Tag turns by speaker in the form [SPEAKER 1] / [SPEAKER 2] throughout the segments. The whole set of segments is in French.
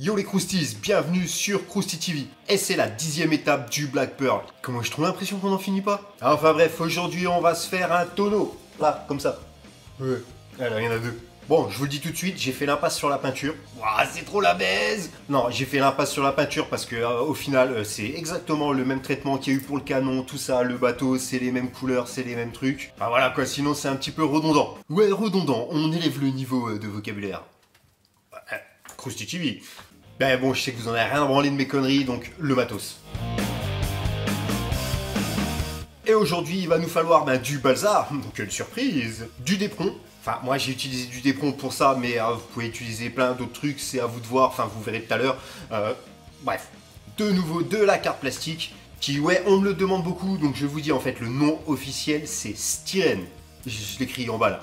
[SPEAKER 1] Yo les Crousties, bienvenue sur Krusty TV. Et c'est la 10e étape du Black Pearl. Comment j'ai trop l'impression qu'on n'en finit pas. Enfin bref, aujourd'hui on va se faire un tonneau. Là, comme ça. Ouais, alors il y en a deux. Bon, je vous le dis tout de suite, j'ai fait l'impasse sur la peinture. Ouah, c'est trop la baise. Non, j'ai fait l'impasse sur la peinture parce que au final, c'est exactement le même traitement qu'il y a eu pour le canon, tout ça, le bateau, c'est les mêmes couleurs, c'est les mêmes trucs. Enfin voilà quoi, sinon c'est un petit peu redondant. Ouais, redondant, on élève le niveau de vocabulaire. Krusty TV. Ben bon, je sais que vous en avez rien à branler de mes conneries, donc le matos. Et aujourd'hui, il va nous falloir du balsa, quelle surprise, du dépron. Enfin, moi j'ai utilisé du dépron pour ça, mais vous pouvez utiliser plein d'autres trucs, c'est à vous de voir, enfin vous verrez tout à l'heure. Bref, de nouveau de la carte plastique, qui ouais, on me le demande beaucoup, donc je vous dis en fait le nom officiel c'est styrène. Je l'écris en bas là.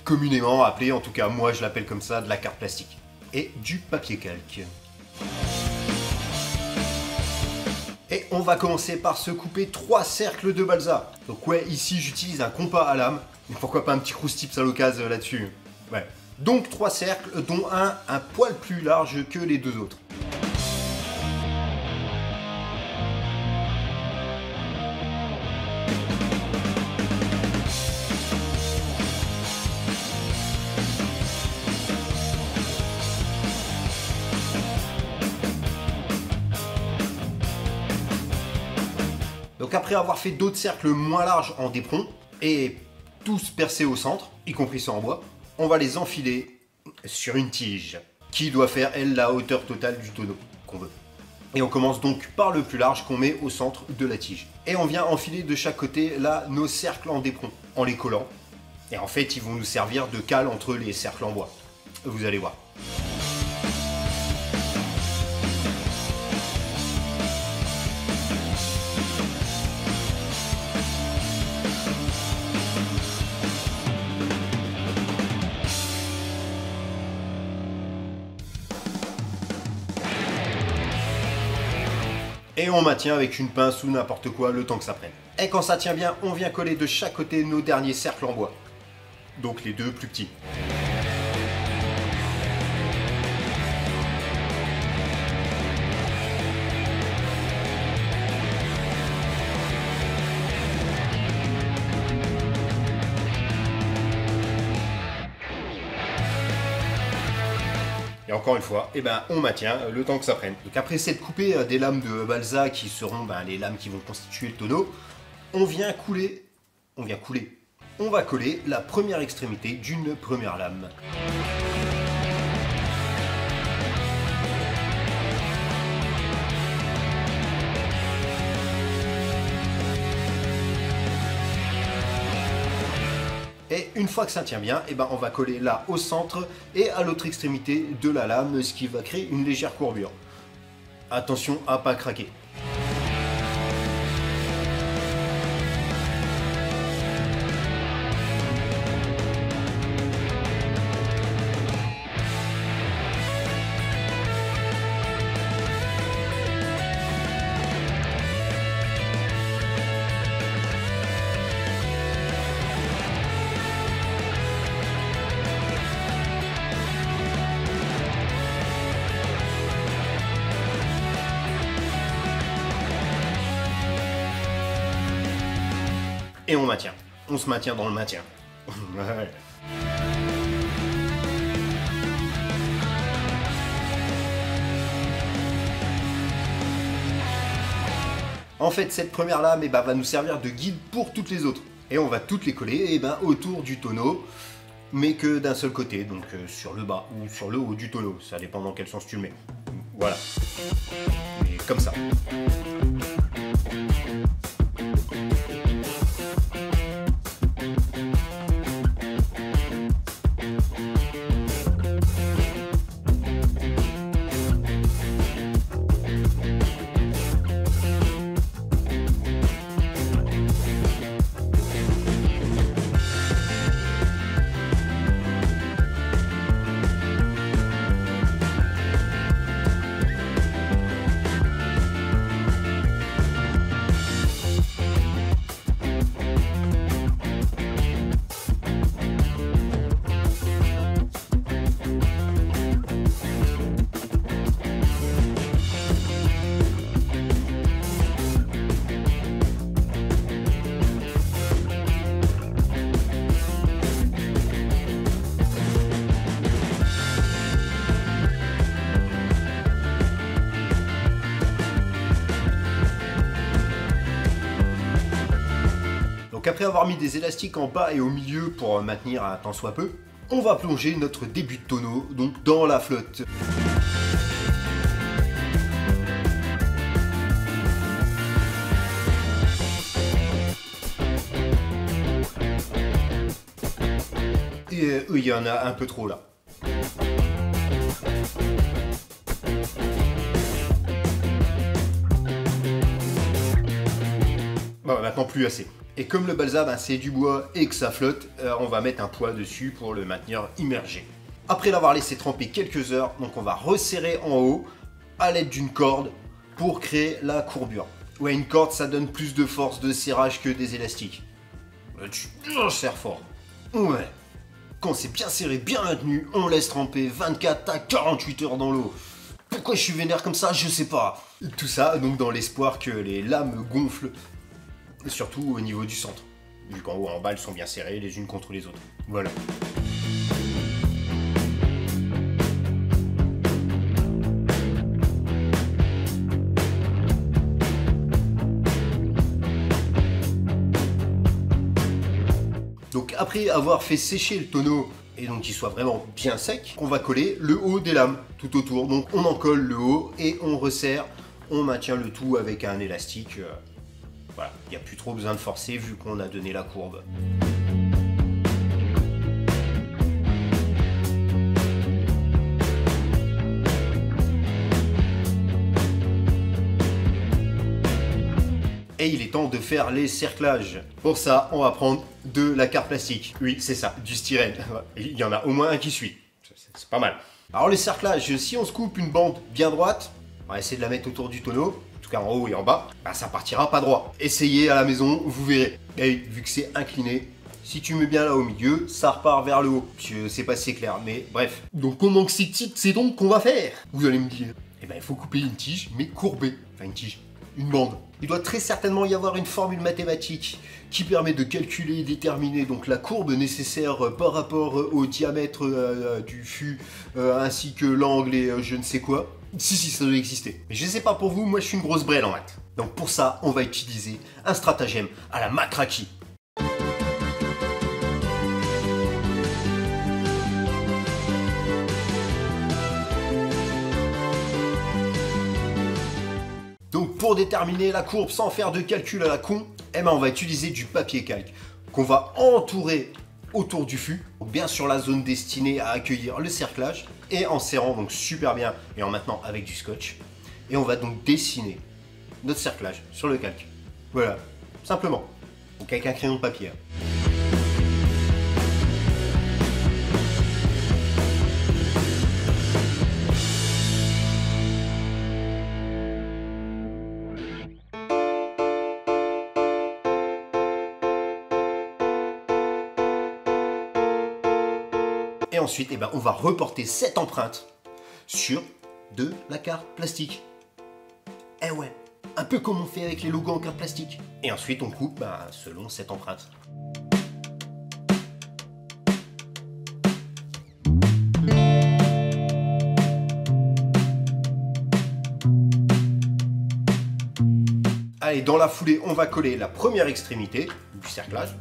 [SPEAKER 1] Communément appelé, en tout cas moi je l'appelle comme ça, de la carte plastique. Et du papier calque. Et on va commencer par se couper 3 cercles de balsa. Donc ouais, ici j'utilise un compas à lame. Et pourquoi pas un petit croustips à l'occasion là-dessus. Ouais. Donc 3 cercles, dont un poil plus large que les deux autres. Donc après avoir fait d'autres cercles moins larges en dépron, et tous percés au centre, y compris ceux en bois, on va les enfiler sur une tige, qui doit faire, elle, la hauteur totale du tonneau qu'on veut. Et on commence donc par le plus large qu'on met au centre de la tige. Et on vient enfiler de chaque côté, là, nos cercles en dépron, en les collant. Et en fait, ils vont nous servir de cale entre les cercles en bois. Vous allez voir. Et on maintient avec une pince ou n'importe quoi le temps que ça prenne. Et quand ça tient bien, on vient coller de chaque côté nos derniers cercles en bois. Donc les deux plus petits. Et encore une fois, on maintient le temps que ça prenne. Donc après s'être coupé des lames de balsa qui seront les lames qui vont constituer le tonneau, on va coller la première extrémité d'une première lame. Et une fois que ça tient bien, on va coller là au centre et à l'autre extrémité de la lame, ce qui va créer une légère courbure. Attention à pas craquer. Et on maintient. On se maintient dans le maintien. Ouais. En fait, cette première lame va nous servir de guide pour toutes les autres. Et on va toutes les coller autour du tonneau, mais que d'un seul côté, donc sur le bas ou sur le haut du tonneau. Ça dépend dans quel sens tu le mets. Voilà. Et comme ça. Donc après avoir mis des élastiques en bas et au milieu pour maintenir un tant soit peu, on va plonger notre début de tonneau donc dans la flotte. Et il y en a un peu trop là. Bon, maintenant plus assez. Et comme le balsa c'est du bois et que ça flotte, on va mettre un poids dessus pour le maintenir immergé. Après l'avoir laissé tremper quelques heures, donc on va resserrer en haut à l'aide d'une corde pour créer la courbure. Ouais, une corde ça donne plus de force de serrage que des élastiques. Tu serres fort. Ouais. Quand c'est bien serré, bien maintenu, on laisse tremper 24 à 48 heures dans l'eau. Pourquoi je suis vénère comme ça, je sais pas. Tout ça donc dans l'espoir que les lames gonflent, surtout au niveau du centre. Vu qu'en haut et en bas elles sont bien serrées les unes contre les autres. Voilà. Donc après avoir fait sécher le tonneau et donc qu'il soit vraiment bien sec, on va coller le haut des lames tout autour. Donc on en colle le haut et on resserre, on maintient le tout avec un élastique. Voilà, il n'y a plus trop besoin de forcer vu qu'on a donné la courbe. Et il est temps de faire les cerclages. Pour ça, on va prendre de la carte plastique. Oui, c'est ça, du styrène. Il y en a au moins un qui suit. C'est pas mal. Alors les cerclages, si on se coupe une bande bien droite, on va essayer de la mettre autour du tonneau, en tout cas en haut et en bas, bah ça partira pas droit. Essayez à la maison, vous verrez. Et vu que c'est incliné, si tu mets bien là au milieu, ça repart vers le haut. Je sais pas si c'est clair, mais bref. Donc comment que c'est donc qu'on va faire? Vous allez me dire. Eh ben il faut couper une tige, mais courbée. Enfin une tige. Une bande. Il doit très certainement y avoir une formule mathématique qui permet de calculer et déterminer donc la courbe nécessaire par rapport au diamètre du fût ainsi que l'angle et je ne sais quoi. Si, ça doit exister. Mais je sais pas pour vous, moi je suis une grosse brêle en maths. Donc pour ça, on va utiliser un stratagème à la matraquis. Donc pour déterminer la courbe sans faire de calcul à la con, eh ben on va utiliser du papier calque qu'on va entourer autour du fût, bien sur la zone destinée à accueillir le cerclage, et en serrant donc super bien et en maintenant avec du scotch. Et on va donc dessiner notre cerclage sur le calque. Voilà, simplement. Donc avec un crayon de papier. Et ensuite, eh ben, on va reporter cette empreinte sur de la carte plastique. Eh ouais, un peu comme on fait avec les logos en carte plastique. Et ensuite, on coupe selon cette empreinte. Allez, dans la foulée, on va coller la première extrémité du cerclage.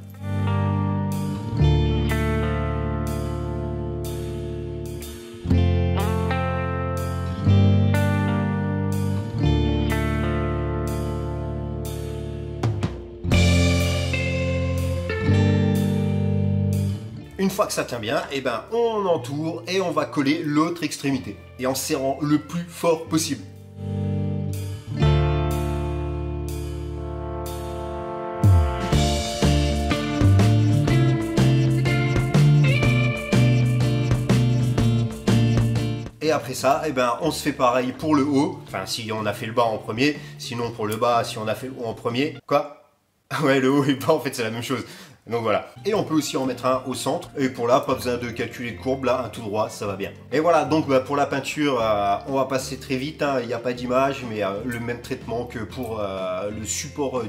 [SPEAKER 1] Une fois que ça tient bien, eh ben, on entoure et on va coller l'autre extrémité. Et en serrant le plus fort possible. Et après ça, eh ben, on se fait pareil pour le haut. Enfin, si on a fait le bas en premier. Sinon, pour le bas, si on a fait le haut en premier. Quoi? Ouais, le haut et le bas, en fait, c'est la même chose. Donc voilà. Et on peut aussi en mettre un au centre. Et pour là, pas besoin de calculer de courbe. Là, un tout droit, ça va bien. Et voilà, donc pour la peinture, on va passer très vite. Il n'y a pas d'image, mais le même traitement que pour le support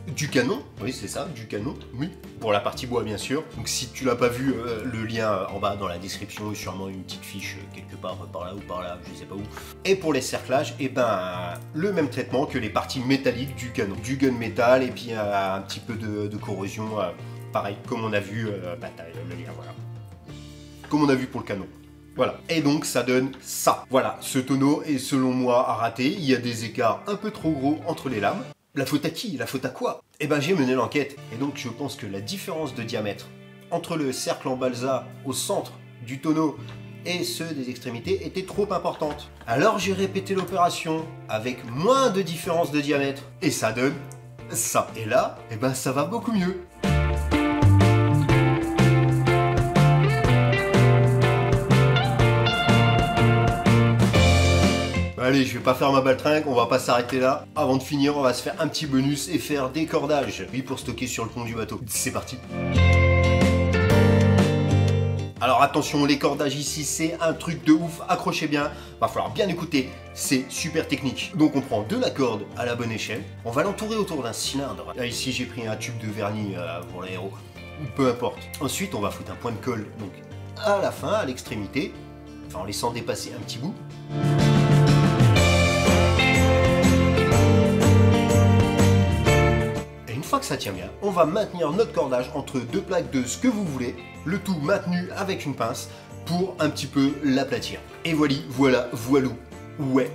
[SPEAKER 1] du canon. Oui, c'est ça, du canon. Oui, pour la partie bois, bien sûr. Donc si tu l'as pas vu, le lien en bas dans la description, et sûrement une petite fiche quelque part par là ou par là, je sais pas où. Et pour les cerclages, et ben le même traitement que les parties métalliques du canon. Du gunmetal et puis un petit peu de corrosion, pareil, comme on a vu, le lien, voilà. Comme on a vu pour le canon. Voilà. Et donc ça donne ça. Voilà, ce tonneau est selon moi à rater. Il y a des écarts un peu trop gros entre les lames. La faute à qui? La faute à quoi? Eh ben j'ai mené l'enquête. Et donc je pense que la différence de diamètre entre le cercle en balsa au centre du tonneau et ceux des extrémités était trop importante. Alors j'ai répété l'opération avec moins de différence de diamètre. Et ça donne ça. Et là, eh ben ça va beaucoup mieux. Allez, je vais pas faire ma baltringue, on va pas s'arrêter là. Avant de finir, on va se faire un petit bonus et faire des cordages. Oui, pour stocker sur le pont du bateau. C'est parti. Alors attention, les cordages ici, c'est un truc de ouf. Accrochez bien, va falloir bien écouter. C'est super technique. Donc on prend de la corde à la bonne échelle. On va l'entourer autour d'un cylindre. Là, ici, j'ai pris un tube de vernis pour l'aéro. Peu importe. Ensuite, on va foutre un point de colle. Donc à la fin, à l'extrémité. Enfin, en laissant dépasser un petit bout. Une fois que ça tient bien, on va maintenir notre cordage entre deux plaques de ce que vous voulez, le tout maintenu avec une pince pour un petit peu l'aplatir. Et voilà, voilou, ouais.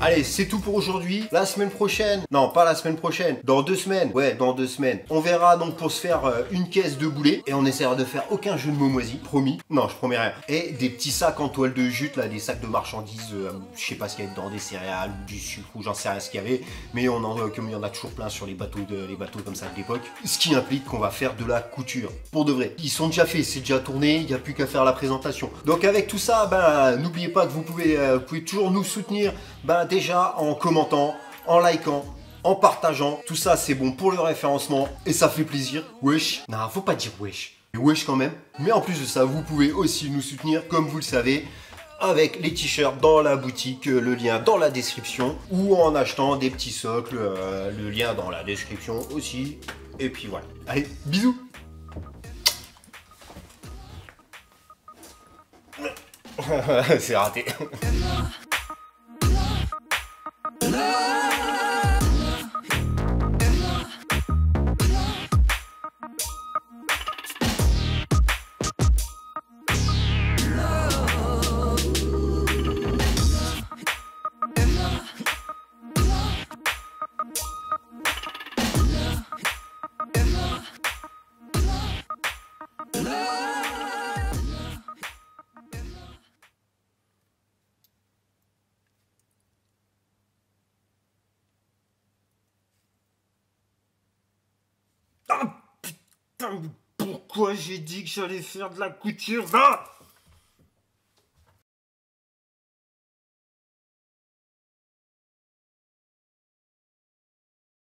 [SPEAKER 1] Allez, c'est tout pour aujourd'hui. La semaine prochaine, non pas la semaine prochaine, dans 2 semaines, ouais dans 2 semaines, on verra donc pour se faire une caisse de boulets et on essaiera de faire aucun jeu de mots moisi, promis. Non, je promets rien. Et des petits sacs en toile de jute, là, des sacs de marchandises, je sais pas ce qu'il y a dedans, des céréales, du sucre ou j'en sais rien ce qu'il y avait, mais comme il y en a toujours plein sur les bateaux comme ça de l'époque, ce qui implique qu'on va faire de la couture, pour de vrai. Ils sont déjà faits, c'est déjà tourné, il n'y a plus qu'à faire la présentation. Donc avec tout ça, ben n'oubliez pas que vous pouvez toujours nous soutenir, ben déjà en commentant, en likant, en partageant. Tout ça c'est bon pour le référencement et ça fait plaisir. Wesh. Non, faut pas dire wesh. Wesh quand même. Mais en plus de ça, vous pouvez aussi nous soutenir comme vous le savez avec les t-shirts dans la boutique, le lien dans la description ou en achetant des petits socles, le lien dans la description aussi. Et puis voilà. Allez, bisous. C'est raté. Ah putain, pourquoi j'ai dit que j'allais faire de la couture? Ah